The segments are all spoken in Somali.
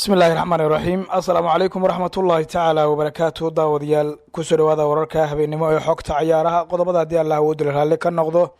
بسم الله الرحمن الرحيم السلام عليكم ورحمة الله تعالى وبركاته داوديال كسر وهذا وركه بينما حقت عيارها قضبة دي الله ودل هالك النقضه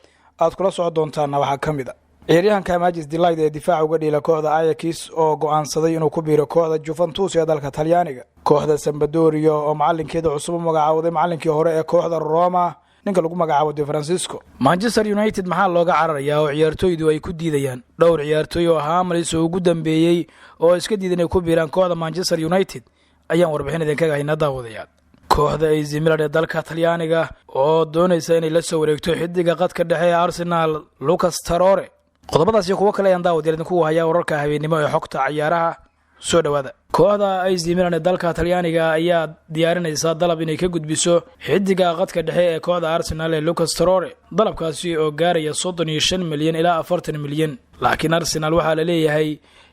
أذكر صعدون تانا وحكمدا عيريان كماجس ديلايد دفاع وقدي لكوحدة آياكيس أو قوان صديين وكبير كوحدة جوفنتوس يدالك تاليانيغا كوحدة سمبدوريو أو معلن كده عصوب مقعوضي معلن كي هوري كوحدة روما ninka lagu magacaabo De Francisco Manchester United maxaa looga cararayaa oo ciyaartooydu ay ku diidayaan dhowr ciyaartooy oo Hammers ugu dambeeyay oo iska diidanay ku biiraan kooxda Manchester United ayaan warbixin idin kaga haynaa daawadayaal kooxda AC Milan ee dalka Talyaaniga oo doonaysa inay la soo wareegto xidiga qadka dhexe ee Arsenal Lucas Torreira qodobadaas iyo kuwa kale ayaan daawadayaal idinku hayaa wararka habeenimo ee xogta ciyaaraha soo dhawaada kooxda AC Milan ee dalka Talyaaniga ayaa diyaarinaysa dalab inay ka gudbiso xidiga qadka dhexe ee kooxda Arsenal ee Lucas Torreira dalabkaasi oo gaaraya 35 milyan ilaa 40 milyan laakiin Arsenal waxa la leeyahay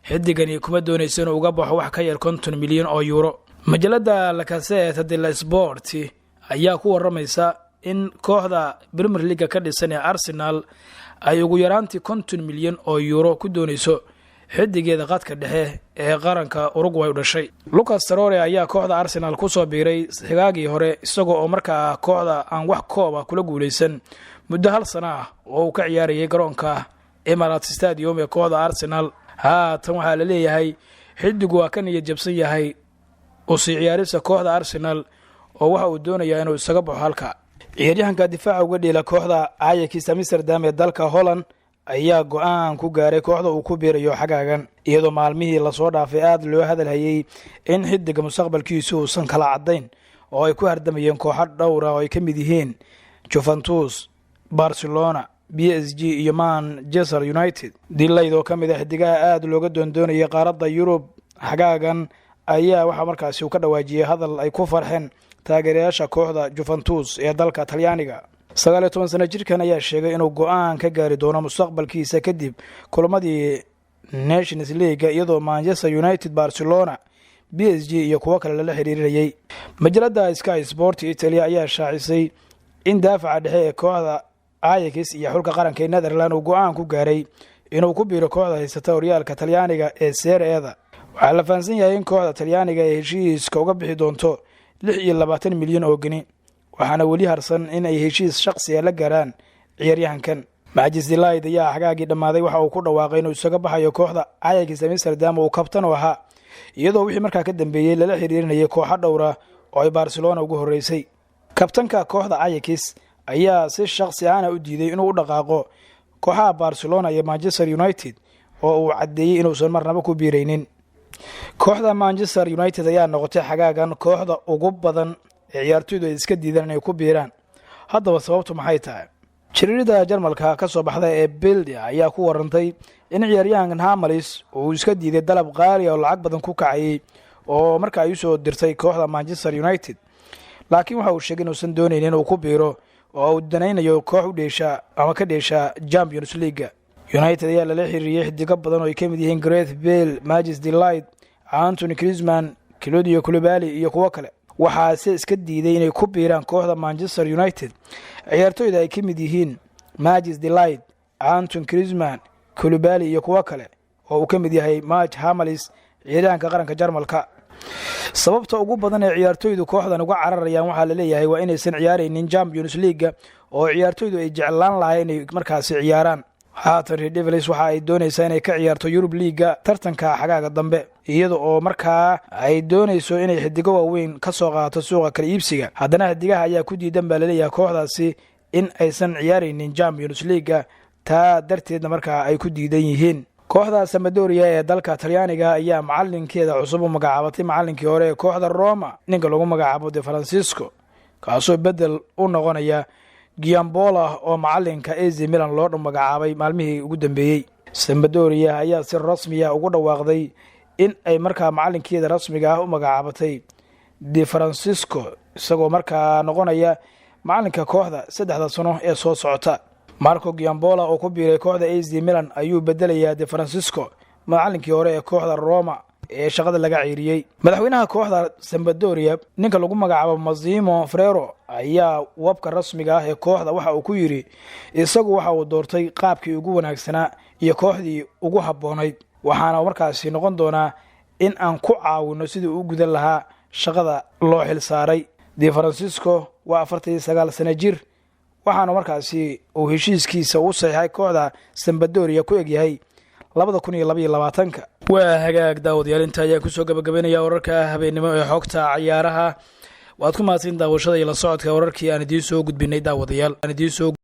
xidigani kuma doonayso inuu uga baxo wax ka yar 50 milyan oo euro majalada La Gazzetta dello Sport ayaa ku waramaysa in kooxda Premier League ka dhisan ee Arsenal ay ugu yaraantii 50 milyan oo euro ku doonayso xidigeeda qadka dhexe ee qaranka Uruguay u dhashay Lucas Torreira ayaa kooxda Arsenal ku soo biiray xigaagii hore isagoo oo markaa kooxda aan wax koob ah kula guuleysan muddo hal sano ah oo uu ka ciyaarayay garoonka Emirates Stadium ee kooxda Arsenal tan waxa la leeyahay xidigu waa kan iyo jabsan yahay oo si ciyaarista kooxda Arsenal oo waxa uu doonayaa inuu isaga baxo halka ciyaaryahanka difaaca uga dhigay kooxda Ajax Amsterdam ee dalka Holland ayaa go'aan ku gaaray kooxda uu ku biirayo xagaagan iyadoo maalmihii la soo dhaafay aad loo hadalhayay in xidiga mustaqbalkiisu uusan kala cadeyn oo ay ku hardamayeen kooxo dhowr ah oo ay ka mid yihiin Juventus, Barcelona, PSG iyo Manchester United dilayd oo kamid ah xidigaha aad looga doondoonayay qaaradda Yurub xagaagan ayaa waxa markaasi uu ka dhawaajiyay hadal ay ku farxeen taageerayaasha kooxda Juventus ee dalka Talyaaniga 19 sano jirkan ayaa sheegay inuu go'aan ka gaari doono mustaqbalkiisa kadib kulamadii Nations League iyadoo Manchester United, Barcelona, PSG iyo kuwa kale la xiriiriyay majalada Sky Sport Italy ayaa shaacisay in daafaca dhexe ee kooxda Ajax iyo xulka qaranka Netherlands uu go'aan ku gaaray inuu ku biiro kooxda haysata horyaalka Talyaaniga ee Serie A waxaa la fahansan yahay in kooxda Talyaaniga ay heshiiska uga bixi doonto 26 milyan oo gini waxaana wali harsan in ay heshiis shakhsi ah la gaaraan ciyaaryahankan Majis Delight ayaa xagaagii dhamaaday waxa uu ku dhawaaqay inuu isaga baxayo kooxda Ajax Amsterdam oo kabtan u ahaa iyadoo wixii markaa ka dambeeyay lala xiriirinayay kooxo dhowr ah oo ay Barcelona ugu horeysay kabtanka kooxda Ajax ayaa si shakhsi ah u diiday inuu u dhaqaaqo kooxaha Barcelona iyo Manchester United oo uu cadeeyay inuusan marnaba ku biireynin kooxda Manchester United ayaa noqotay xagaagan kooxda ugu badan ciyaartooydu ay iska diidaan inay ku biiraan haddaba sababtu maxay tahay jiriirada Jarmalka ka soo baxday ee Bild ayaa ku warantay in ciyaaryahankan Hammers uu iska diiday dalab qaali oo lacag badan ku kacay oo markaa ay soo dirtay kooxda Manchester United laakiin waxa uu sheegay inuusan doonaynin inuu ku biiro oo uu danaynayo koox u dheesha ama ka dheesha Champions League United ayaa la xiriiriyay xidiga badan oo ay ka mid yihiin Gareth Bale, Majis Delight, Anthony Griezmann, Claudio Koulibaly iyo kuwa kale waxaa si iska diiday inay ku biiraan kooxda Manchester United ciyaartooyda ay ka mid yihiin Majis Delight, Anthony Griezmann, Koulibaly iyo kuwa kale oo uu ka mid yahay Mats Hummels ciyaaryahanka qaranka Jarmalka sababta ugu badan ee ciyaartooydu kooxdan uga cararayaan waxa la leeyahay waa inaysan ciyaareynin Champions League oo ciyaartooydu ay jeclaan lahaayeen inay markaasi ciyaaraan haatan Red Devils waxa ay doonaysaa inay ka ciyaarto Europe League tartanka xagaaga dambe iyadoo oo markaa ay doonayso inay xidigo waaweyn ka soo qaato suuqa kala iibsiga haddana xidigaha ayaa ku diidan baa la leeyahay kooxdaasi in aysan ciyaareynin Champions League taa darteedna markaa ay ku diidan yihiin kooxda Sampdoria ee dalka Talyaaniga ayaa macalinkeeda cusub u magacaabatay macalinkii hore ee kooxda Roma ninka lagu magacaabo De Francisco kaasoo bedel u noqonaya Giambola oo macalinka AC Milan loo magacaabay maalmihii ugu dambeeyay Sampdoria ayaa si rasmi ah ugu dhawaaqday in ay markaa macalinkeeda rasmiga ah u magacaabatay De Francisco isagoo markaa noqonaya macalinka kooxda 3 sano ee soo socota Marco Giambola oo ku biiray kooxda AC Milan ayuu bedelayaa De Francisco macalinkii hore ee kooxda Roma ee shaqada laga ciiriyay madaxweynaha kooxda Sampdoria ninka lagu magacaabo Massimo Ferrero ayaa wabka rasmiga ah ee kooxda waxa uu ku yiri isagu waxa uu doortay qaabkii ugu wanaagsanaa iyo kooxdii ugu haboonayd waxaana markaasi noqon doona in aan ku caawino sidii uu gudan lahaa shaqada loo xil saaray. Di Francisco waa 49 sano jir waxaana markaasi uu heshiiskiisa u saxiixay kooxda Sampdoria ku egyahay 2022. waa hagaag daawadayaal inta ayaa kusoo gabagabeynaya wararka habeenimo ee xogta ciyaaraha. waad ku mahadsan daawashada iyo la socodka wararkii aan idiin soo gudbinay daawadayaal.